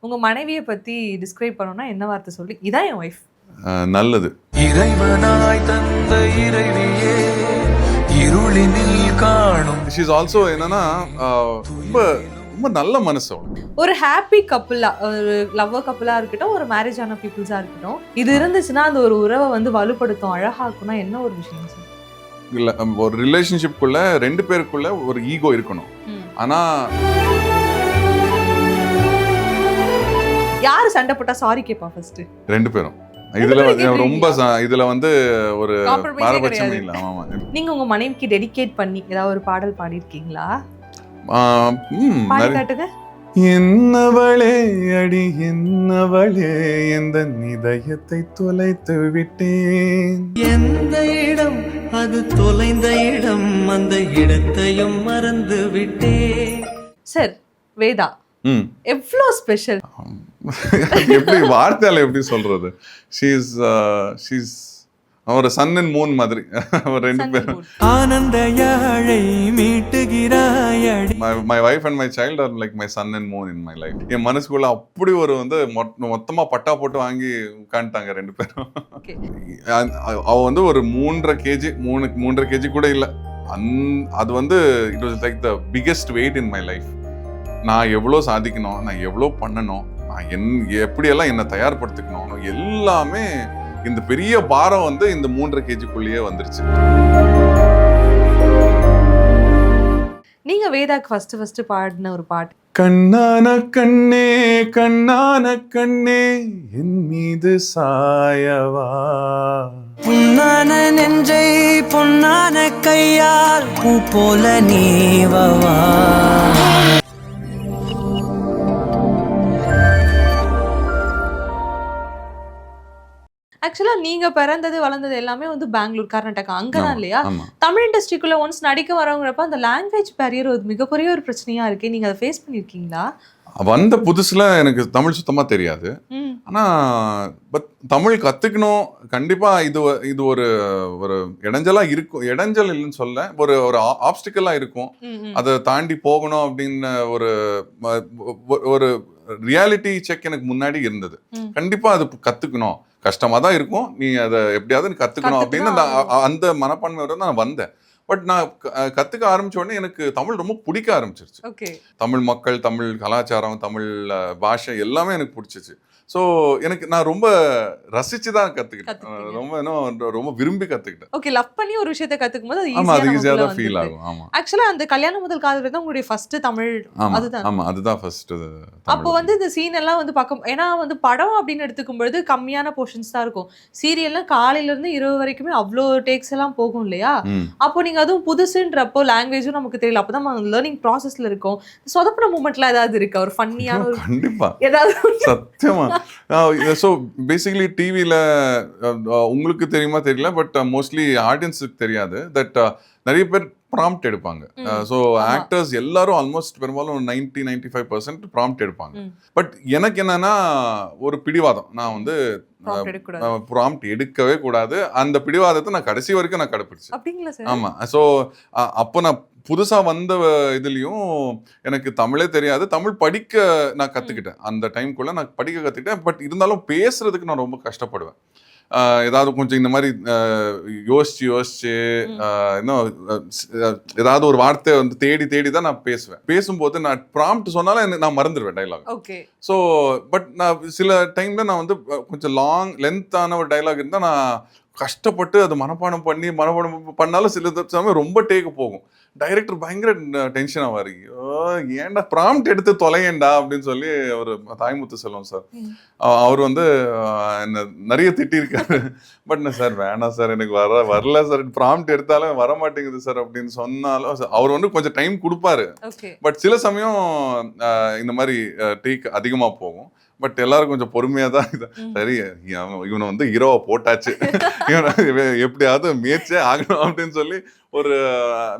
உங்க மனைவியை பத்தி டிஸ்கிரைப் பண்ணணும்னா என்ன வார்த்தை சொல்லி இதான் என் ஒய்ஃப்? நல்லது. இறைவனாய் தந்த இறைவியே இருளினில் காணும். ஷீ இஸ் ஆல்சோ என்னன்னா ரொம்ப ரொம்ப நல்ல மனசு அவளுக்கு. ஒரு ஹாப்பி கப்புலா, ஒரு லவ்வர் கப்புலா இருக்கட்டும், ஒரு மேரேஜ் ஆன பீப்புள்ஸா இருக்கட்டும், இது இருந்துச்சுன்னா அந்த ஒரு உறவை வந்து வலுப்படுத்தும், அழகாக்கும்னா என்ன ஒரு விஷயம் சார்? இல்ல ஒரு ரிலேஷன்ஷிப்குள்ள 2 பேருக்குள்ள ஒரு ஈகோ இருக்கணும். ஆனா யாரு சண்டை போட்டா சாரி கேப்பா ஃபர்ஸ்ட்? 2 பேரும். இதுல வந்து ஒரு பாரபட்சமே இல்ல. ஆமா. நீங்க உங்க மனைவிக்கு டெடிகேட் பண்ணி ஏதாவது ஒரு பாடல் பாடியிருக்கீங்களா? பாடி காட்டுங்க. என்னவளே அடி என்னவளே எந்த இதயத்தை தொலைத்து விட்டேன். எந்த இடம் அது தொலைந்த இடம், அந்த இடத்தையும் மறந்து விட்டேன். சார், வேதா எவ்வளோ ஸ்பெஷல்? எப்படி வார்த்தையால எப்படி சொல்றது? ஷீஸ் ஒரு சன் அண்ட் மூன் மாதிரி. ஒரு 2 பேரும். ஆனந்த யாழை மீட்டுகிறாய். My wife and my child are like my sun and moon in my life. என் மனசுக்குள்ள அப்படி ஒரு வந்து மொத்தமா பட்டா போட்டு வாங்கி உட்காந்துட்டாங்க 2 பேரும். அவ வந்து ஒரு 3.5 kg 3.5 kg கூட இல்ல. அது வந்து it was like the biggest weight in my life. நான் எவ்வளோ சாதிக்கணும், நான் எவ்வளோ பண்ணணும், நான் எப்படியெல்லாம் என்னை தயார்படுத்திக்கணும், எல்லாமே இந்த பெரிய பாரம் வந்து இந்த 3.5 kgக்குள்ளேயே வந்துருச்சு. நீங்க வேதாக்கு ஃபர்ஸ்ட் பாடின ஒரு பாட்டு, கண்ணான கண்ணே கண்ணான கண்ணே என் மீது சாயவா, பொன்னான நெஞ்சை பொன்னான கையால் பூ போல நீவவா. ஆக்சுவலா நீங்க பிறந்தது வளர்ந்தது எல்லாமே வந்து பெங்களூர், கர்நாடகா, அங்கதான் இல்லையா? தமிழ் இண்டஸ்ட்ரிக்குள்ள ஒன்ஸ் நடிக்க வரவங்கிறப்ப அந்த லாங்குவேஜ் பேரியர் ஒரு மிகப்பெரிய ஒரு பிரச்சனையா இருக்கு. நீங்க அதை ஃபேஸ் பண்ணிருக்கீங்களா? வந்த புதுசுல எனக்கு தமிழ் சுத்தமா தெரியாது. ஆனா தமிழ் கத்துக்கணும் கண்டிப்பா. இது ஒரு ஒரு இடைஞ்சலா இருக்கும். இடைஞ்சல் இல்லைன்னு சொல்ல, ஒரு ஆப்ஸ்டிக்கலா இருக்கும். அதை தாண்டி போகணும் அப்படின்னு ஒரு ரியாலிட்டி செக் எனக்கு முன்னாடி இருந்தது. கண்டிப்பா அது கத்துக்கணும், கஷ்டமா தான் இருக்கும், நீ அதை எப்படியாவது கத்துக்கணும் அப்படின்னு அந்த மனப்பான்மையோட நான் வந்தேன். பட் நான் கத்துக்க ஆரம்பிச்ச உடனே எனக்கு தமிழ் ரொம்ப பிடிக்க ஆரம்பிச்சிருச்சு. தமிழ் மக்கள், தமிழ் கலாச்சாரம், தமிழ் பாஷை எல்லாமே எனக்கு பிடிச்சிச்சு. ஸோ நான் ரொம்ப ரசிச்சு தான் கத்துக்கிட்டேன். ரொம்ப விரும்பி கத்துக்கிட்டேன். ஓகே, லவ் பண்ணி ஒரு விஷயத்தை கத்துக்கும் போது அது ஈஸியா தான் ஃபீல் ஆகும். ஆமா, ஆக்சுவலா அந்த கல்யாண முதல் காதல் தான் உங்களுடைய ஃபர்ஸ்ட் தமிழ். அதுதான். ஆமா, அதுதான் ஃபர்ஸ்ட். அப்போ வந்து இந்த சீன் எல்லாம் வந்து பக்கம், ஏன்னா வந்து படம் அப்படின்னு எடுத்துக்கும் பொழுது கம்மியான போர்ஷன்ஸ் தான் இருக்கும். சீரியல்லாம் காலையில இருந்து இரவு வரைக்குமே அவ்வளோ டேக்ஸ் எல்லாம் போகும் இல்லையா? அப்போ நீங்க அதுவும் புதுசுன்றப்போ லாங்குவேஜும் நமக்கு தெரியல, அப்பதான் லேர்னிங் ப்ராசஸ்ல இருக்கும். சொதப்பின மூமெண்ட்லாம் ஏதாவது இருக்கா? ஒரு ஃபன்னியான கண்டிப்பா ஏதாவது? சத்தியமா. ஸோ பேசிக்கலி டிவியில் உங்களுக்கு தெரியுமா தெரியல, பட் மோஸ்ட்லி ஆடியன்ஸுக்கு தெரியாது தட் நிறைய பேர் ப்ராம்ப்ட் எடுப்பாங்க. ஸோ ஆக்டர்ஸ் எல்லாரும் ஆல்மோஸ்ட் பெரும்பாலும் 90-95% ப்ராம்ப்ட் எடுப்பாங்க. பட் எனக்கு என்னன்னா ஒரு பிடிவாதம், நான் வந்து ப்ராம்ப்ட் எடுக்கவே கூடாது. அந்த பிடிவாதத்தை நான் கடைசி வரைக்கும் நான் கடைப்பிடிச்சேன். ஆமா. ஸோ அப்போ நான் புதுசா வந்த இதுலயும் எனக்கு தமிழே தெரியாது. தமிழ் படிக்க நான் கத்துக்கிட்டேன். அந்த டைம்குள்ள நான் படிக்க கத்துக்கிட்டேன். பட் இருந்தாலும் பேசுறதுக்கு நான் ரொம்ப கஷ்டப்படுவேன். ஏதாவது கொஞ்சம் இந்த மாதிரி யோசிச்சு இன்னும் ஏதாவது ஒரு வார்த்தை வந்து தேடி தான் நான் பேசுவேன். பேசும்போது நான் ப்ராம்ப்ட் சொன்னாலும் நான் மறந்துடுவேன் டைலாக். ஸோ பட் நான் சில டைம்ல நான் வந்து கொஞ்சம் லென்த்தான ஒரு டைலாக் இருந்தால் நான் கஷ்டப்பட்டு அது மனப்பாடம் பண்ணாலும் சில சமயம் ரொம்ப டேக்கு போகும். டைரக்டர் பயங்கர டென்ஷன் ஆவாரு, ஏன்டா ப்ராம்ப்ட் எடுத்து தொலையேண்டா அப்படின்னு சொல்லி ஒரு தாய்முத்து செல்வம் சார், அவர் வந்து என்ன நிறைய திட்டிருக்காரு. பட் சார் வேணாம் சார், எனக்கு வரல சார், ப்ராம்ப்ட் எடுத்தாலும் வர மாட்டேங்குது சார் அப்படின்னு சொன்னாலும் அவர் வந்து கொஞ்சம் டைம் கொடுப்பாரு. பட் சில சமயம் இந்த மாதிரி டேக் அதிகமா போகும். பட் எல்லாரும் கொஞ்சம் பொறுமையா தான் சரி இவனை வந்து ஹீரோவை போட்டாச்சு, எப்படியாவது முயற்சியே ஆகணும் அப்படின்னு சொல்லி ஒரு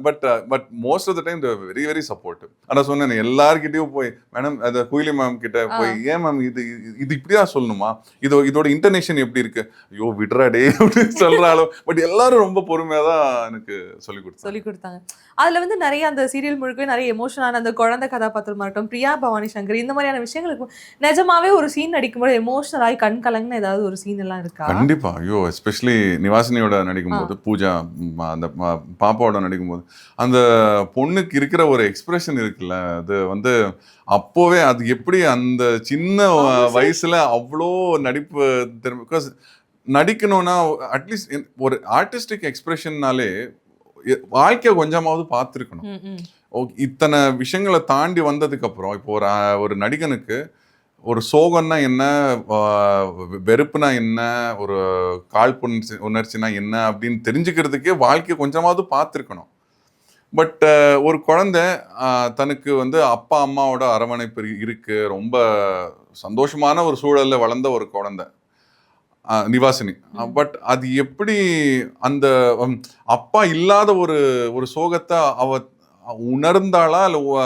but most of the time very very supportive. ஆனா சொன்னேன் எல்லார்கிட்டயும் போய் மேடம் அந்த குயிலி மேம் கிட்ட போய் ஏன் மேம் இது இது இப்படிதான் சொல்லணுமா, இதோட இன்டர்நேஷன் எப்படி இருக்கு, ஐயோ விட்றா டே அப்படின்னு சொல்றாலும் பட் எல்லாரும் ரொம்ப பொறுமையா தான் எனக்கு சொல்லி கொடுத்தாங்க. அதுல வந்து நிறைய அந்த சீரியல் முழுக்கவே நிறைய எமோஷனான அந்த குழந்தை கதாபாத்திரமா இருக்கட்டும், பிரியா பவானி சங்கர் இந்த மாதிரியான விஷயங்களுக்கு நிஜமாவே ஒரு சீன் நடிக்கும்போது எமோஷனல் ஆகி கண் கலங்குன ஏதாவது ஒரு சீன் எல்லாம் இருக்கா? கண்டிப்பா. ஐயோ எஸ்பெஷலி நிவாசினியோட நடிக்கும்போது, பூஜா அந்த பாப்பாவோட நடிக்கும்போது அந்த பொண்ணுக்கு இருக்கிற ஒரு எக்ஸ்பிரஷன் இருக்குல்ல, அது வந்து அப்போவே அது எப்படி அந்த சின்ன வயசுல அவ்வளோ நடிப்பு திறமை. பிகாஸ் நடிக்கணும்னா அட்லீஸ்ட் ஒரு ஆர்டிஸ்டிக் எக்ஸ்பிரஷன்னாலே வாழ்க்கைய கொஞ்சமாவது பார்த்துருக்கணும். இத்தனை விஷயங்களை தாண்டி வந்ததுக்கு அப்புறம் இப்போ ஒரு நடிகனுக்கு ஒரு சோகம்னா என்ன, வெறுப்புனா என்ன, ஒரு உணர்ச்சினா என்ன அப்படின்னு தெரிஞ்சுக்கிறதுக்கே வாழ்க்கையை கொஞ்சமாவது பார்த்துருக்கணும். பட் ஒரு குழந்தை தனக்கு வந்து அப்பா அம்மாவோட அரவணைப்பு இருக்கு, ரொம்ப சந்தோஷமான ஒரு சூழல்ல வளர்ந்த ஒரு குழந்தை நிவாசினி. பட் அது எப்படி அந்த அப்பா இல்லாத ஒரு சோகத்தை அவ உணர்ந்தாளா, இல்ல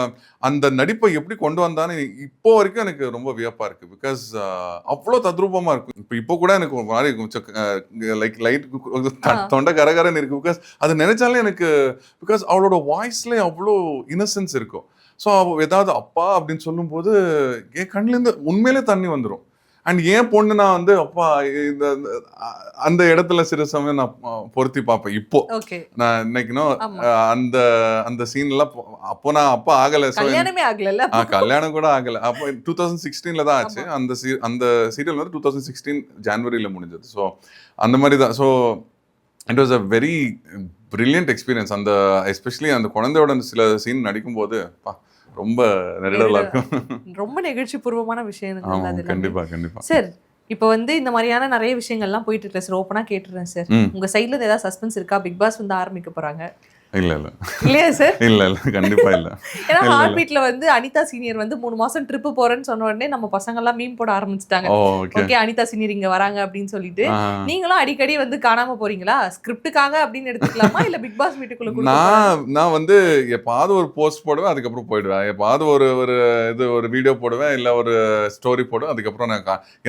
அந்த நடிப்பை எப்படி கொண்டு வந்தான்னு இப்போ வரைக்கும் எனக்கு ரொம்ப வியப்பா இருக்கு. பிகாஸ் அவ்வளோ தத்ரூபமா இருக்கும். இப்போ கூட எனக்கு ஒரு மாதிரி லைக் லைட் தொண்டை கரகரன்னு இருக்கு. பிகாஸ் அது நினைச்சாலே எனக்கு, பிகாஸ் அவளோட வாய்ஸ்ல அவ்வளோ இன்னசென்ஸ் இருக்கும். ஸோ ஏதாவது அப்பா அப்படின்னு சொல்லும் போது என் கண்ணுலேருந்து உண்மையிலே தண்ணி வந்துடும். அண்ட் ஏன் பொண்ணு நான் வந்து அப்பா அந்த இடத்துல சில சமயம் நான் பொருத்தி பார்ப்பேன். இப்போ நான் நினைக்கணும் அந்த அந்த சீன்லாம் அப்போ நான் அப்பா ஆகல, கல்யாணம் கூட ஆகல. அப்போ 2016 தான் ஆச்சு. அந்த சீரியல் வந்து 2016 ஜனவரியில முடிஞ்சது. ஸோ அந்த மாதிரி தான். So it was a very brilliant experience. அந்த எஸ்பெஷலி அந்த குழந்தையோட சில சீன் நடிக்கும்போது ரொம்ப நெருடலா இருக்கும். ரொம்ப நெகிழ்ச்சி பூர்வமான விஷயம். கண்டிப்பா கண்டிப்பா. சார் இப்போ வந்து இந்த மாதிரியான நிறைய விஷயங்கள்லாம் போயிட்டு இருக்கு சார். ஓப்பனா கேட்டுறேன் சார், உங்க சைட்ல இருந்து ஏதாவது சஸ்பென்ஸ் இருக்கா? பிக் பாஸ் வந்து ஆரம்பிக்க போறாங்க. இல்லையா சார்? இல்ல கண்டிப்பா இல்ல. ஏன்னா ஹார்ட் பீட்ல வந்து அனிதா சீனியர் வந்து 3 மாசம் ட்ரிப் போறேன்னு சொன்ன உடனே நம்ம பசங்க எல்லாம் மீம் போட ஆரம்பிச்சிட்டாங்க. ஓகே அனிதா சீனியர் இங்க வராங்க அப்படின்னு சொல்லிட்டு. நீங்களும் அடிக்கடி வந்து காணாம போறீங்களா? ஸ்கிரிப்டுக்காக அப்படின்னு எடுத்துக்கலாமா, இல்ல பிக் பாஸ் மீட்டுக்குள்ள? நான் வந்து எப்பாவது ஒரு போஸ்ட் போடுவேன், அதுக்கப்புறம் போயிடுவேன். எப்பாவது ஒரு வீடியோ போடுவேன், இல்ல ஒரு ஸ்டோரி போடுவேன், அதுக்கப்புறம்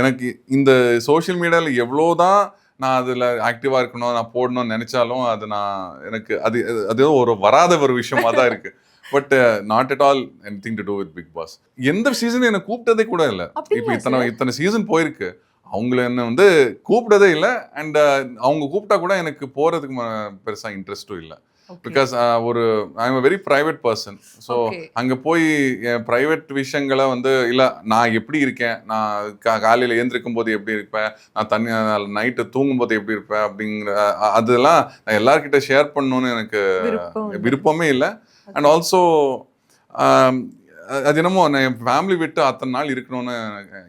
எனக்கு இந்த சோசியல் மீடியால எவ்வளவுதான் நான் அதில் ஆக்டிவாக இருக்கணும், நான் போடணும்னு நினைச்சாலும் அது எனக்கு அது ஒரு வராத ஒரு விஷயமா தான் இருக்கு. But not at all anything to do with Bigg Boss. எந்த சீசன் என்ன கூப்பிட்டதே கூட இல்லை. இப்போ இத்தனை சீசன் போயிருக்கு, அவங்கள என்ன வந்து கூப்பிட்டதே இல்லை. அண்ட் அவங்க கூப்பிட்டா கூட எனக்கு போறதுக்கு பெருசா இன்ட்ரெஸ்டும் இல்லை. Because I am very private person. So அங்கே போய் என் பிரைவேட் விஷயங்களை வந்து இல்லை, நான் எப்படி இருக்கேன், நான் காலையில் எழுந்திருக்கும் போது எப்படி இருப்பேன், நான் நைட்டு தூங்கும் போது எப்படி இருப்பேன் அப்படிங்கிற அதெல்லாம் நான் எல்லார்கிட்ட ஷேர் பண்ணணும்னு எனக்கு விருப்பமே இல்லை. அண்ட் ஆல்சோ அது என்னமோ நான் என் ஃபேமிலி விட்டு அத்தனை நாள் இருக்கணும்னு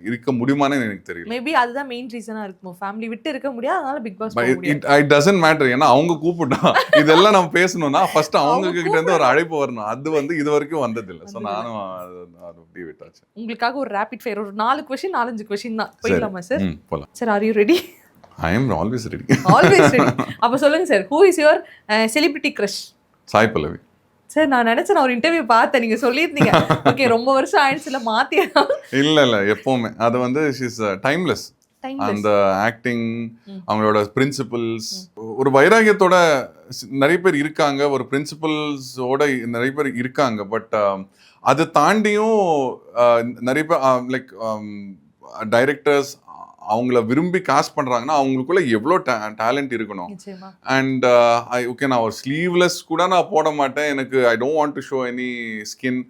இருக்க முடியுமான்னு எனக்கு தெரியல. மேபி அதுதான் மெயின் ரீசனா இருக்கும். ஃபேமிலி விட்டு இருக்க முடியாது, அதனால Bigg Boss it doesn't matter. ஏன்னா அவங்க கூப்பிட்டா இதெல்லாம் நம்ம பேசணும்னா ஃபர்ஸ்ட் அவங்க கிட்ட இருந்து ஒரு அழைப்பு வரணும். அது வந்து இது வரைக்கும் வந்தது இல்லை. ஸோ நானும் அப்படி விட்டாச்சு. உங்களுக்காக ஒரு ரேபிட் ஃபயர் ஒரு 4 கொஸ்டின் 4-5 கொஸ்டின் தான். போயிடலாமா சார்? போலாம் sir. Are you ready? I am always ready. Always ready. அப்ப சொல்லுங்க sir, who is your celebrity crush? Sai Pallavi. Sir நான் நினைச்சேன், நான் ஒரு இன்டர்வியூ பார்த்தேன், நீங்க சொல்லியிருந்தீங்க. ஓகே, ரொம்ப வருஷம் ஆயிடுச்சுல மாத்தியா? இல்ல எப்பவுமே அது வந்து ஷீஸ் டைம்லெஸ். அந்த ஆக்டிங், அவங்களோட பிரின்சிபல்ஸ், ஒரு வைராகியத்தோட நிறைய பேர் இருக்காங்க, ஒரு பிரின்சிபல்ஸோட நிறைய பேர் இருக்காங்க. பட் அதை தாண்டியும் நிறைய பேர் லைக் டைரக்டர்ஸ் அவங்கள விரும்பி காஸ்ட் பண்றாங்கன்னா அவங்களுக்குள்ள எவ்வளோ டேலண்ட் இருக்கணும். அண்ட் ஓகே, நான் ஒரு ஸ்லீவ்லெஸ் கூட நான் போட மாட்டேன். எனக்கு I don't want to show any skin.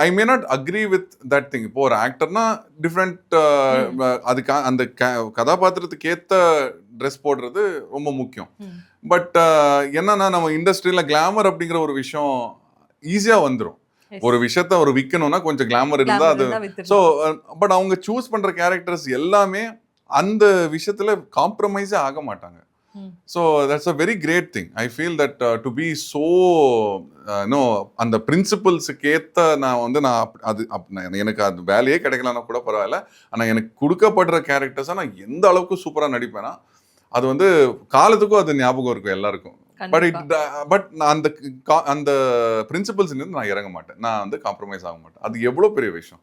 I may not agree with that thing. இப்போ ஒரு ஆக்டர்னா டிஃப்ரெண்ட், அதுக்கு அந்த கதாபாத்திரத்துக்கு ஏற்ற ட்ரெஸ் போடுறது ரொம்ப முக்கியம். பட் என்னன்னா நம்ம இண்டஸ்ட்ரியில கிளாமர் அப்படிங்கிற ஒரு விஷயம் ஈஸியா வந்துடும். ஒரு விஷயத்த ஒரு விற்கணும்னா கொஞ்சம் கிளாமர் இருந்தா அது. ஸோ பட் அவங்க சூஸ் பண்ற கேரக்டர்ஸ் எல்லாமே அந்த விஷயத்துல காம்ப்ரமைஸே ஆக மாட்டாங்க. So that's a very great thing. I feel that to be so அந்த பிரின்சிபல்ஸுக்கு ஏற்ற எனக்கு அது வேலையே கிடைக்கலன்னா கூட பரவாயில்ல. ஆனால் எனக்கு கொடுக்கப்படுற கேரக்டர்ஸை நான் எந்த அளவுக்கு சூப்பராக நடிப்பேன்னா அது வந்து காலத்துக்கும் அது ஞாபகம் இருக்கும் எல்லாருக்கும். பட் நான் அந்த பிரின்சிபல்ஸ் நான் இறங்க மாட்டேன், நான் வந்து காம்ப்ரமைஸ் ஆக மாட்டேன். அது எவ்வளவு பெரிய விஷயம்.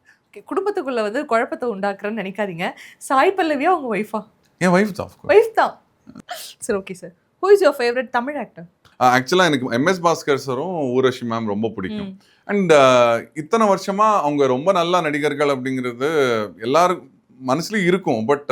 குடும்பத்துக்குள்ள வந்து குழப்பத்தை உண்டாக்குறேன்னு நினைக்காதீங்க. சாய் பல்லவியா உங்க ஒய்ஃபா? என் ஒய்ஃப் தான். ஒய்ஃப் தான். சரி, okay sir. Who is your favourite Tamil actor? ஆக்சுவலாக எனக்கு MS பாஸ்கர் சாரும் ஊர்வஷி மேம் ரொம்ப பிடிக்கும். அண்ட் இத்தனை வருஷமா அவங்க ரொம்ப நல்ல நடிகர்கள் அப்படிங்கிறது எல்லாரும் மனசுலயும் இருக்கும். பட்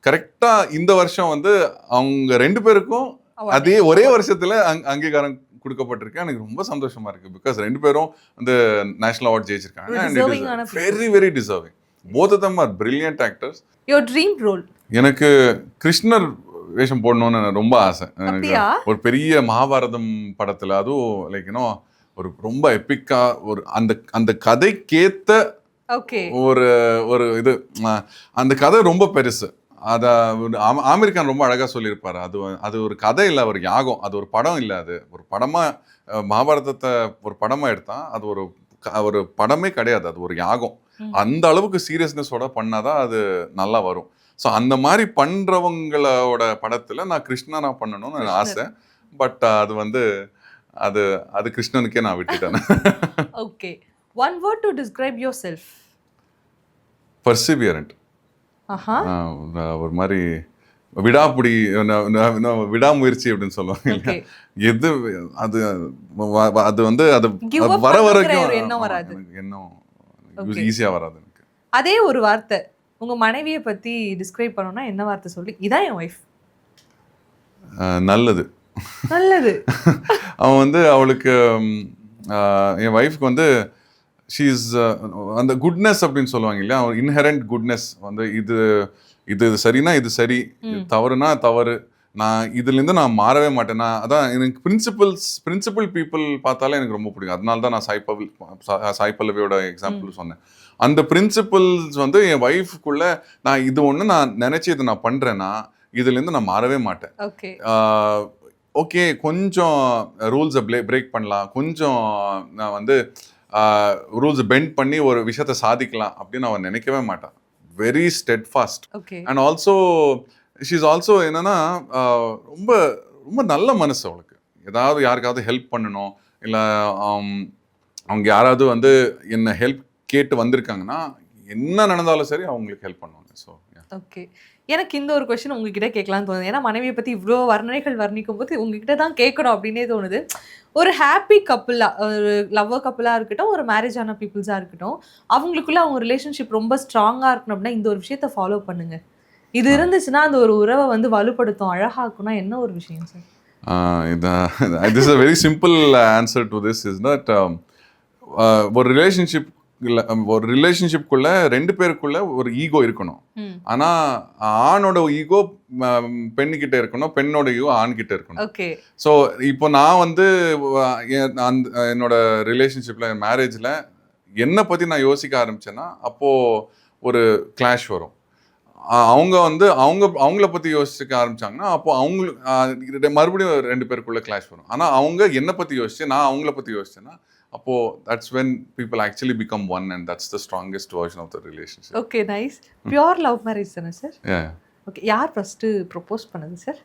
கரெக்டா இந்த வருஷம் வந்து அவங்க 2 பேருக்கும் அதே ஒரே வருஷத்துல அங்கீகாரம் கொடுக்கப்பட்டிருக்கு. எனக்கு ரொம்ப சந்தோஷமா இருக்கு. பிகாஸ் 2 பேரும் வந்து நேஷனல் அவார்ட் ஜெயிச்சிருக்காங்க. And it is very very deserving. Both of them are brilliant actors. Your dream role? எனக்கு கிருஷ்ணர் வேஷம் போடணும்னு ரொம்ப ஆசை. ஒரு பெரிய மகாபாரதம் படத்துல, அதுவும் லைக் யூனோ ஒரு ரொம்ப எப்பிக்கா ஒரு அந்த கதைக்கேத்த ஒரு ஒரு இது, அந்த கதை ரொம்ப பெருசு. அத ஆமீர் கான் ரொம்ப அழகா சொல்லியிருப்பாரு. அது ஒரு கதை இல்லை, ஒரு யாகம். அது ஒரு படம் இல்லை, அது ஒரு படமா மகாபாரதத்தை ஒரு படமா எடுத்தா அது ஒரு படமே கிடையாது, அது ஒரு யாகம். அந்த அளவுக்கு சீரியஸ்னஸோட பண்ணாதான் அது நல்லா வரும். ஸோ அந்த மாதிரி பண்றவங்களோட படத்துல நான் கிருஷ்ணனா பண்ணணும்னு ஆசை. பட் அது வந்து அது கிருஷ்ணனுக்கே நான் விட்டுட்டேன். Okay, one word to describe yourself. Perseverant. ஒரு மாதிரி விடாப்புடி, விடாமுயற்சி அப்படின்னு சொல்லுவாங்க. எது அது வந்து அது வர வரைக்கும் இன்னும் ஈஸியா வராது எனக்கு. அதே ஒரு வார்த்தை உங்க மனைவியை பத்தி டிஸ்கிரைப் பண்ணணும்னா என்ன வார்த்தை சொல்லி? இதான் என் ஒய்ஃப். நல்லது. நல்லது. அவன் வந்து அவளுக்கு என் ஒய்ஃப்க்கு வந்து ஷீஸ் அந்த குட்னஸ் அப்படின்னு சொல்லுவாங்க இல்லையா, இன்ஹெரண்ட் குட்னஸ் வந்து இது சரினா இது சரி, தவறுனா தவறு, நான் இதுலேருந்து நான் மாறவே மாட்டேன். நான் அதான் எனக்கு பிரின்சிபல் பீப்புள் பார்த்தாலே எனக்கு ரொம்ப பிடிக்கும். அதனால தான் நான் சாய் பல்லவியோட எக்ஸாம்பிள் சொன்னேன். அந்த பிரின்சிபல்ஸ் வந்து என் ஒய்ஃப்குள்ள நான் இது ஒன்று நான் நினைச்சு இதை நான் பண்றேன்னா இதுலேருந்து நான் மாறவே மாட்டேன். ஓகே, கொஞ்சம் ரூல்ஸை பிரேக் பண்ணலாம், கொஞ்சம் நான் வந்து ரூல்ஸ் பெண்ட் பண்ணி ஒரு விஷயத்தை சாதிக்கலாம் அப்படின்னு அவன் நினைக்கவே மாட்டான். Very steadfast. And also she's also என்னன்னா ரொம்ப ரொம்ப நல்ல மனசு அவளுக்கு. ஏதாவது யாருக்காவது ஹெல்ப் பண்ணணும், இல்லை அவங்க யாராவது வந்து என்ன ஹெல்ப் கேட்டு வந்திருக்காங்கன்னா என்ன நடந்தாலும் சரி அவங்களுக்கு ஹெல்ப் பண்ணுவாங்க. ஸோ ஓகே, எனக்கு இந்த ஒரு கொஸ்டின் உங்ககிட்ட கேட்கலான்னு தோணுது. ஏன்னா மனைவியை பற்றி இவ்வளோ வர்ணனைகள் வர்ணிக்கும் போது உங்ககிட்ட தான் கேட்கணும் அப்படின்னே தோணுது. ஒரு ஹாப்பி கப்புளாக, ஒரு லவ்வர் கப்புளாக இருக்கட்டும், ஒரு மேரேஜ் ஆன பீப்புள்ஸாக இருக்கட்டும், அவங்களுக்குள்ள அவங்க ரிலேஷன்ஷிப் ரொம்ப ஸ்ட்ராங்காக இருக்கணும் அப்படின்னா இந்த ஒரு விஷயத்த ஃபாலோ பண்ணுங்க, இது இருந்துச்சுன்னா அந்த ஒரு உறவை வந்து வலுப்படுத்தும், அழகாக்கும்னா என்ன ஒரு விஷயம் sir? This is a very simple answer to this is that ஒரு ரிலேஷன்ஷிப்குள்ள 2 பேருக்குள்ள ஒரு ஈகோ இருக்கணும். ஆனா ஆணோட ஈகோ பெண்ணுகிட்ட இருக்கணும், பெண்ணோட ஈகோ ஆண்கிட்ட இருக்கணும். ஸோ இப்போ நான் வந்து என்னோட ரிலேஷன்ஷிப்ல மேரேஜ்ல என்னை பத்தி நான் யோசிக்க ஆரம்பிச்சேன்னா அப்போ ஒரு கிளாஷ் வரும். அவங்க வந்து அவங்கள பத்தி யோசிக்க ஆரம்பிச்சாங்கன்னா அப்போ அவங்களுக்கு மறுபடியும் 2 பேருக்குள்ள கிளாஷ் வரும். ஆனா அவங்க என்னை பத்தி யோசிச்சு நான் அவங்கள பத்தி யோசிச்சேன்னா அப்போ that's when people actually become one and that's the strongest version of the relationship. Okay, nice. Pure love marriage தானே சார்? Yeah. Okay, யார் ஃபர்ஸ்ட் ப்ரோபோஸ் பண்ணது சார்?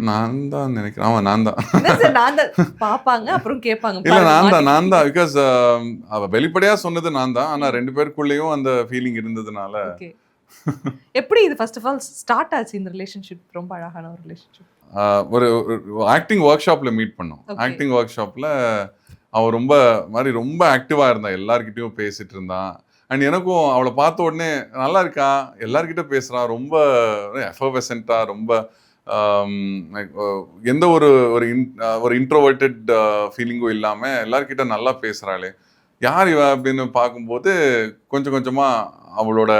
நான் தான் நினைக்கிறேன். ஆமா, நான் தான். என்ன சார், நான் தான் பாப்பாங்க அப்புறம் கேட்பாங்க. இல்ல, நான் தான் பிகாஸ் அவ வெளிப்படையா சொன்னது நான் தான். ஆனா 2 பேருக்குள்ளேயும் அந்த ஃபீலிங் இருந்ததுனால. ஓகே, எப்படி இது ஃபர்ஸ்ட் ஆஃப் ஆல் ஸ்டார்ட் ஆச்சு இந்த ரிலேஷன்ஷிப்? ரொம்ப அழகான ஒரு ரிலேஷன்ஷிப். ஒரு ஆக்டிங் ஒர்க் ஷாப்ல மீட் பண்ணோம். ஆக்டிங் ஒர்க் ஷாப்ல அவள் ரொம்ப ஆக்டிவாக இருந்தான், எல்லார்கிட்டையும் பேசிட்டு இருந்தான். அண்ட் எனக்கும் அவளை பார்த்த உடனே நல்லா இருக்கா, எல்லார்கிட்ட பேசுகிறான், ரொம்ப எஃபர்வெசண்ட்டாக, ரொம்ப எந்த ஒரு இன்ட்ரோவர்ட்டட் ஃபீலிங்கும் இல்லாமல் எல்லார்கிட்ட நல்லா பேசுகிறாளே, யார் இவ அப்படின்னு பார்க்கும்போது கொஞ்சம் கொஞ்சமாக அவளோட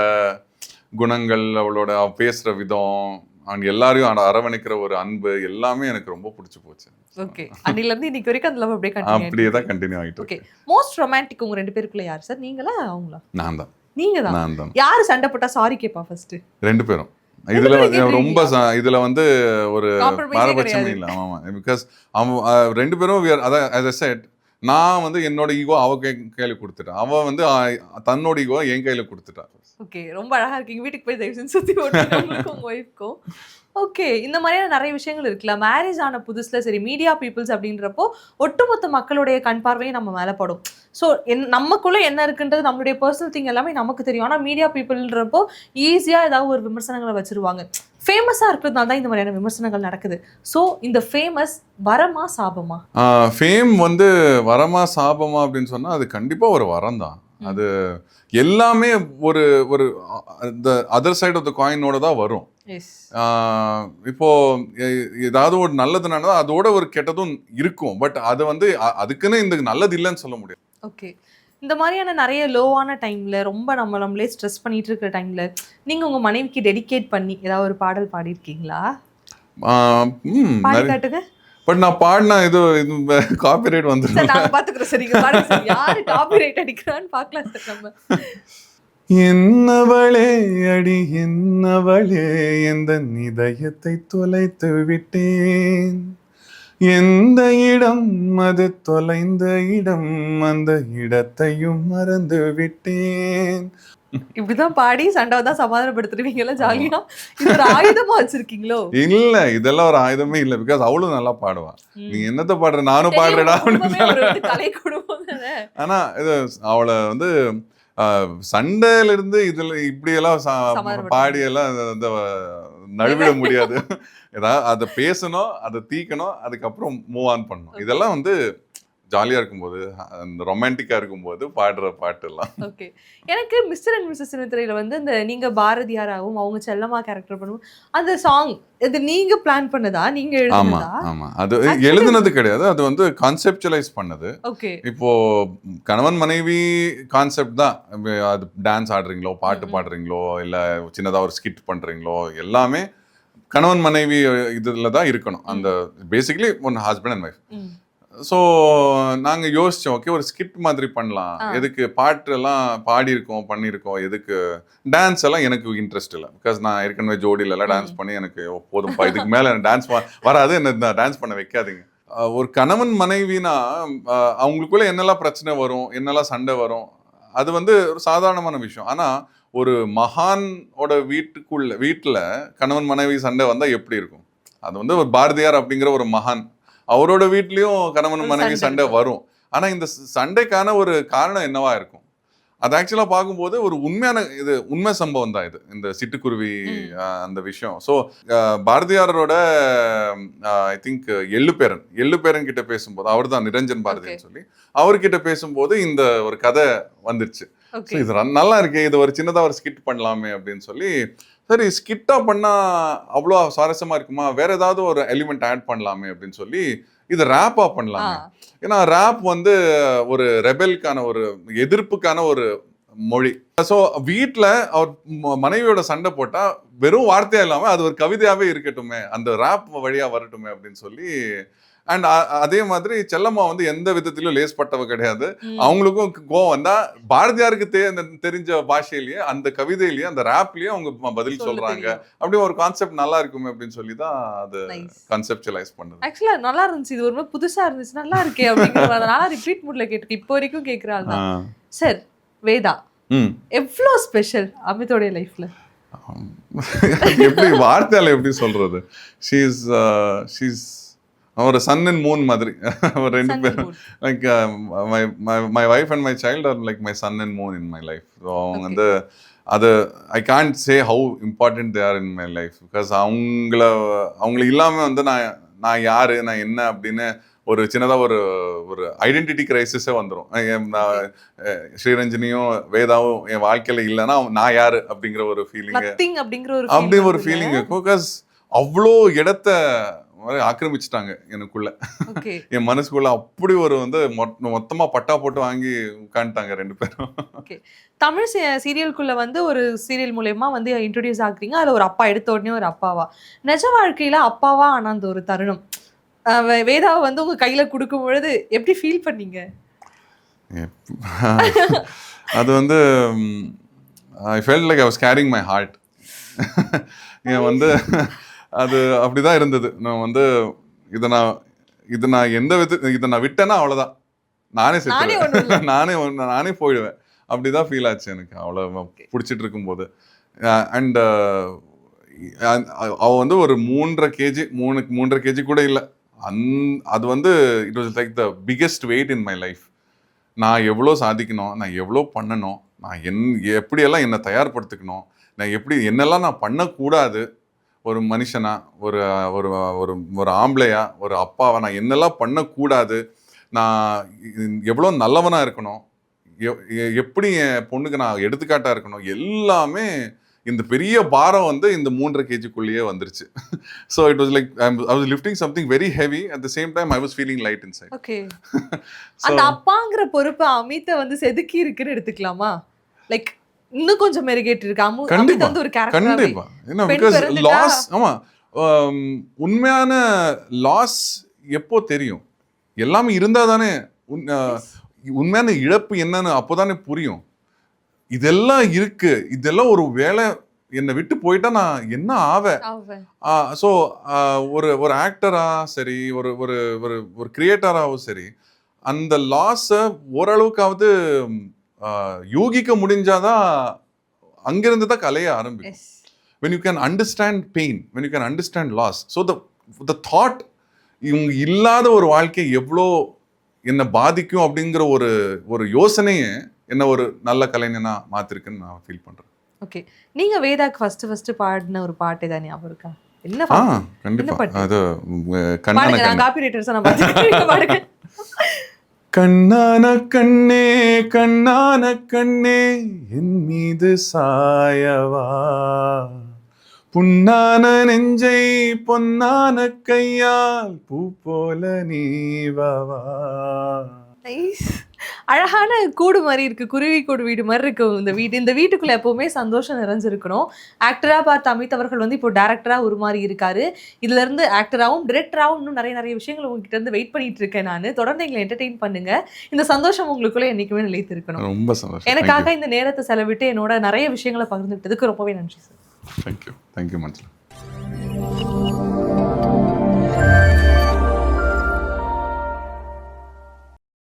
குணங்கள், அவளோட பேசுகிற விதம், அண்ட் எல்லாரையும் அரவணைக்கிற ஒரு அன்பு எல்லாமே எனக்கு ரொம்ப பிடிச்சி போச்சு. ஓகே, அன்னில இருந்து இன்னைக்கு வரைக்கும் அந்த லவ் அப்படியே தான் கண்டினியூ ஆயிட்டு. ஓகே, மோஸ்ட் ரொமான்டிக் உங்க 2 பேருக்குள்ள யார் சார்? நீங்களா அவங்களா? நான் தான். நீங்க தான். யாரு சண்டை போட்டா சாரி கேப்பா ஃபர்ஸ்ட்? 2 பேரும். இதுல வந்து ஒரு பாரபட்சமே இல்லை. ஆமா, பிகாஸ் அவன் 2 பேரும் as I said, நான் வந்து என்னோட ஈகோ அவ கையில கொடுத்துட்டேன், அவ வந்து தன்னோட ஈகோ என் கையில கொடுத்துட்டா. ஓகே, ரொம்ப அழகா இருக்கீங்க. வீட்டுக்கு போய் தயவு செஞ்சு சுத்தி ஓட்டுங்க உங்களுக்கு உங்க ஒய்ஃப்க்கும். ஓகே. இந்த மாதிரியான நெறைய விஷயங்கள் இருக்குல்ல. மேரேஜ் ஆன புதுசுல சரி மீடியா பீப்பிள்ஸ் அப்படின்றப்போ, ஒட்டுமொத்த மக்களுடைய கண் பார்வையும் நம்ம மேல படும். ஸோ நமக்குள்ள என்ன இருக்குன்றது நம்மளுடைய பெர்சனல் திங் எல்லாமே நமக்கு தெரியும். ஆனா மீடியா பீப்பிள்ன்றப்போ ஈஸியா ஏதாவது ஒரு விமர்சனங்கள வச்சுருவாங்க. ஃபேமஸா இருக்கிறதுனால தான் இந்த மாதிரியான விமர்சனங்கள் நடக்குது. ஸோ இந்த ஃபேமஸ் வரமா? சாபமா? ஃபேம் வந்து வரமா சாபமா அப்படின்னு சொன்னா அது கண்டிப்பா ஒரு வரம் தான். அது எல்லாமே ஒரு ஒரு the other side of the காயினோட தான் வரும். எஸ். இப்போ ஏதாவது ஒரு நல்லது நடந்தா அதோட ஒரு கெட்டதும் இருக்கும். பட் அது வந்து அதுக்குன்னு இந்த நல்லது இல்லைன்னு சொல்ல முடியாது. ஓகே. இந்த மாதிரியான நெறைய லோவான டைம்ல ரொம்ப நம்மளே ஸ்ட்ரெஸ் பண்ணிட்டு இருக்கிற டைம்ல நீங்க உங்க மனைவிக்கு டெடிகேட் பண்ணி ஏதாவது ஒரு பாடல் பாடியிருக்கீங்களா? பாடி காட்டுங்க. பட் நான் பாடினா இது காப்பிரைட் வந்துடும். சார் நாங்க பாத்துக்கிறோம். சரிங்க பாடுங்க சார். யாரு காப்பிரைட் அடிக்கிறான்னு பார்க்கலாம் சார் நம்ம. என்னவளே அடி என்னவளே எந்த இதயத்தை தொலைத்து விட்டேன், எந்த இடம் அது தொலைந்த இடம் அந்த இடத்தையும் மறந்து விட்டேன். இப்படிதான் பாடி சண்டை தான் சமாதானப்படுத்துவீங்களா ஜாலியா? இது ஒரு ஆயுதமா வச்சிருக்கீங்களோ? இல்ல இதெல்லாம் ஒரு ஆயுதமே இல்ல. பிகாஸ் அவளும் நல்லா பாடுவா. நீ என்னத்த பாடுற நானும் பாடுறடா அப்படின்னு. கலை குடும்பம் தானே. ஆனா இது அவளை வந்து சண்டையில இருந்து இதுல இப்படியெல்லாம் பாடியெல்லாம் நழுவிட முடியாது. ஏதாவது அதை பேசணும், அதை தீக்கணும், அதுக்கப்புறம் மூவ் ஆன் பண்ணணும். இதெல்லாம் வந்து ஜாலியா இருக்கும்போது, அந்த ரொமான்டிக்கா இருக்கும்போது பாடுற பாட்டு எல்லாம். ஓகே. எனக்கு மிஸ்டர் அண்ட் மிஸ்ஸஸ் சின்னத்திரையில வந்து இந்த நீங்க பாரதியாராவும் அவங்க செல்லம்மா கேரக்டர் பண்ணுவோம் அந்த சாங் இது நீங்க பிளான் பண்ணதா? நீங்க எழுதுனதா? ஆமா. அது எழுதுனது கிடையாது. அது வந்து கான்செப்சுவலைஸ் பண்ணது. ஓகே. இப்போ கணவன் மனைவி கான்செப்ட் தான். அது டான்ஸ் ஆடுறீங்களோ, பாட்டு பாடுறீங்களோ, இல்ல சின்னதா ஒரு ஸ்கிட் பண்றீங்களோ, எல்லாமே கணவன் மனைவி இதுல தான் இருக்கணும். அந்த basically one husband and wife. So நாங்கள் யோசித்தோம், ஓகே ஒரு ஸ்கிட் மாதிரி பண்ணலாம். எதுக்கு பாட்டு எல்லாம் பாடியிருக்கோம் பண்ணியிருக்கோம், எதுக்கு டான்ஸ் எல்லாம் எனக்கு இன்ட்ரெஸ்ட் இல்லை. பிகாஸ் நான் ஏற்கனவே ஜோடியிலலாம் டான்ஸ் பண்ணி எனக்கு போதும்ப்பா, இதுக்கு மேலே டான்ஸ் வராது, என்ன டான்ஸ் பண்ண வைக்காதீங்க. ஒரு கணவன் மனைவினா அவங்களுக்குள்ள என்னெல்லாம் பிரச்சனை வரும், என்னெல்லாம் சண்டை வரும், அது வந்து ஒரு சாதாரணமான விஷயம். ஆனால் ஒரு மகானோட வீட்டில் கணவன் மனைவி சண்டை வந்தால் எப்படி இருக்கும்? அது வந்து ஒரு பாரதியார் அப்படிங்கிற ஒரு மகான், அவரோட வீட்லயும் கணவன் மனைவி சண்டை வரும். ஆனா இந்த சண்டைக்கான ஒரு காரணம் என்னவா இருக்கும்? அது ஆக்சுவலா பார்க்கும்போது ஒரு உண்மை சம்பவம் தான் இது, இந்த சிட்டுக்குருவி அந்த விஷயம். ஸோ பாரதியாரோட ஐ திங்க் எள்ளுப்பேரன் கிட்ட பேசும்போது, அவர் தான் நிரஞ்சன் பாரதின்னு சொல்லி, அவர்கிட்ட பேசும்போது இந்த ஒரு கதை வந்துருச்சு. இது நல்லா இருக்கு, இது ஒரு சின்னதா ஒரு ஸ்கிட் பண்ணலாமே அப்படின்னு சொல்லி, சரி ஸ்கிட்டா பண்ணா அவ்வளோ சுவாரஸ்யமா இருக்குமா, வேற ஏதாவது ஒரு எலிமெண்ட் ஆட் பண்ணலாமே அப்படின்னு சொல்லி இது ரேப்பா பண்ணலாமே. ஏன்னா ரேப் வந்து ஒரு ரெபெல்கான ஒரு எதிர்ப்புக்கான ஒரு மொழி. ஸோ வீட்டில் அவர் மனைவியோட சண்டை போட்டா வெறும் வார்த்தையா இல்லாம அது ஒரு கவிதையாவே இருக்கட்டுமே, அந்த ரேப் வழியா வரட்டுமே அப்படின்னு சொல்லி. அண்ட் அதே மாதிரி செல்லம்மா வந்து எந்த விதத்திலும் லேஸ்பட்டவ கிடையாது. அவங்களுக்கும் கோவம் வந்தா பாரதியாருக்கு தெரிஞ்ச பாஷையிலேயே அந்த கவிதையிலேயே அந்த ரேப்லயே அவங்க பதில் சொல்றாங்க. அப்படி ஒரு கான்செப்ட் நல்லா இருக்குமே அப்படின்னு சொல்லி தான் அது கான்செப்சுவலைஸ் பண்ணது. ஆக்சுவலா நல்லா இருந்துச்சு. இது ஒரு புதுசா இருந்துச்சு, நல்லா இருக்கே அப்படிங்கறதுனால ரிப்பீட் மூட்ல கேட்டு இப்போ வரைக்கும் கேக்குறாங்க. சார் வேதா எவ்வளோ ஸ்பெஷல் அமிதோட லைஃப்ல? எப்படி வார்த்தையால எப்படி சொல்றது? ஷீஸ் ஒரு சன் அண்ட் மூன் மாதிரி. ஒரு ரெண்டு பேரும் like my wife and my child are like my sun and moon in my life. So அவங்க வந்து அது I can't say how important they are in my life. Because அவங்கள இல்லாமல் வந்து நான் யாரு, நான் என்ன அப்படின்னு ஒரு சின்னதாக ஒரு ஐடென்டிட்டி கிரைசிஸே வந்துடும். ஸ்ரீரஞ்சனியும் வேதாவும் என் வாழ்க்கையில் இல்லைன்னா நான் யாரு அப்படிங்கிற ஒரு ஃபீலிங், அப்படி ஒரு ஃபீலிங் இருக்கும். பிகாஸ் அவ்வளோ இடத்த ஆக்கிரமிச்சுட்டாங்க எனக்குள்ள, என் மனசுக்குள்ள. அப்படி ஒரு வந்து மொத்தமா பட்டா போட்டு வாங்கி உட்காந்துட்டாங்க ரெண்டு பேரும். தமிழ் சீரியலுக்குள்ள வந்து ஒரு சீரியல் மூலமா வந்து இன்ட்ரோடியூஸ் ஆகுறீங்க. அதுல ஒரு அப்பா எடுத்த உடனே ஒரு அப்பாவா, நிஜ வாழ்க்கையில அப்பாவா ஆன அந்த ஒரு தருணம் வேதாவை வந்து உங்க கையில கொடுக்கும் பொழுது எப்படி ஃபீல் பண்ணீங்க? அது வந்து I felt like I was carrying my heart. வந்து அது அப்படிதான் இருந்தது. நான் வந்து இதை நான் எந்த இதை நான் விட்டேன்னா அவ்வளோதான், நானே செத்துருவேன், நானே போயிடுவேன். அப்படிதான் ஃபீல் ஆச்சு எனக்கு அவ்வளோ பிடிச்சிட்டு இருக்கும்போது. அண்ட் அவ வந்து ஒரு 3.5 kg 3.5 kg கூட இல்லை. அது வந்து it was like the biggest weight in my life. நான் எவ்வளோ சாதிக்கணும், நான் எவ்வளோ பண்ணணும், நான் எப்படியெல்லாம் என்னை தயார்படுத்திக்கணும், நான் என்னெல்லாம் நான் பண்ணக்கூடாது, ஒரு மனுஷனா, ஒரு ஒரு ஒரு ஒரு ஆம்பளையா, ஒரு அப்பாவா நான் என்னெல்லாம் பண்ணக்கூடாது, நான் எவ்வளோ நல்லவனா இருக்கணும், எப்படி என் பொண்ணுக்கு நான் எடுத்துக்காட்டா இருக்கணும், எல்லாமே இந்த பெரிய பாரம் வந்து இந்த 3.5 kgக்குள்ளேயே வந்துருச்சு. So it was like I was lifting something very heavy, at the same time I was feeling light inside. Okay. அந்த அப்பாங்கிற பொறுப்பு அமித்தை வந்து செதுக்கி இருக்குன்னு எடுத்துக்கலாமா? லைக் இன்னும் கொஞ்சம் மெருகேட்டு இருக்கு. அமித் வந்து ஒரு கேரக்டர். கண்டிப்பா. ஏன்னா பிகாஸ் லாஸ், ஆமா, உண்மையான லாஸ் எப்போ தெரியும்? எல்லாமே இருந்தா தானே உண்மையான இழப்பு என்னன்னு அப்போதானே புரியும். இதெல்லாம் இருக்கு, இதெல்லாம் ஒரு வேலை என்னை விட்டு போயிட்டா நான் என்ன ஆவேன்? ஸோ ஒரு ஆக்டரா சரி, ஒரு ஒரு ஒரு கிரியேட்டராகவும் சரி, அந்த லாஸை ஓரளவுக்காவது யூகிக்க முடிஞ்சாதான் அங்கிருந்து தான் கலைய ஆரம்பிக்கும். when you can understand pain, when you can understand loss, so the thought இவங்க இல்லாத ஒரு வாழ்க்கை எவ்வளோ என்னை பாதிக்கும் அப்படிங்கிற ஒரு யோசனையே என்ன ஒரு நல்ல கலைஞனா மாத்திருக்குன்னு நான் ஃபீல் பண்றேன். ஓகே. நீங்க வேதாக்கு ஃபர்ஸ்ட் பாடின ஒரு பாட்டு தான் ஞாபகம் இருக்கா? என்ன கண்டிப்பா. அது கண்ணான கண்ணே கண்ணான கண்ணே என் மீது சாயவா, புண்ணான நெஞ்சை பொன்னான கையால் பூ போல நீவவா. அழகான கூடு மாதிரி இருக்கு, குருவி கூடு வீடு மாதிரி இருக்கு இந்த வீடு. இந்த வீட்டுக்குள்ள எப்பவுமே சந்தோஷம் நிறைஞ்சிருக்கணும். ஆக்டரா பார்த்த அமித் அவர்கள் வந்து இப்போ டைரக்டரா உருமாறி இருக்காரு. இதுல இருந்து ஆக்டராகவும் டிரெக்டராகவும் இன்னும் நிறைய விஷயங்கள் உங்ககிட்ட இருந்து வெயிட் பண்ணிட்டு இருக்கேன் நான். தொடர்ந்து எங்களை என்டர்டெயின் பண்ணுங்க. இந்த சந்தோஷம் உங்களுக்குள்ள என்னைக்குமே நிலைத்து இருக்கணும். ரொம்ப சந்தோஷம். எனக்காக இந்த நேரத்தை செலவிட்டு என்னோட நிறைய விஷயங்களை பகிர்ந்துட்டதுக்கு ரொம்பவே நன்றி சார். தேங்க்யூ மஞ்சள்.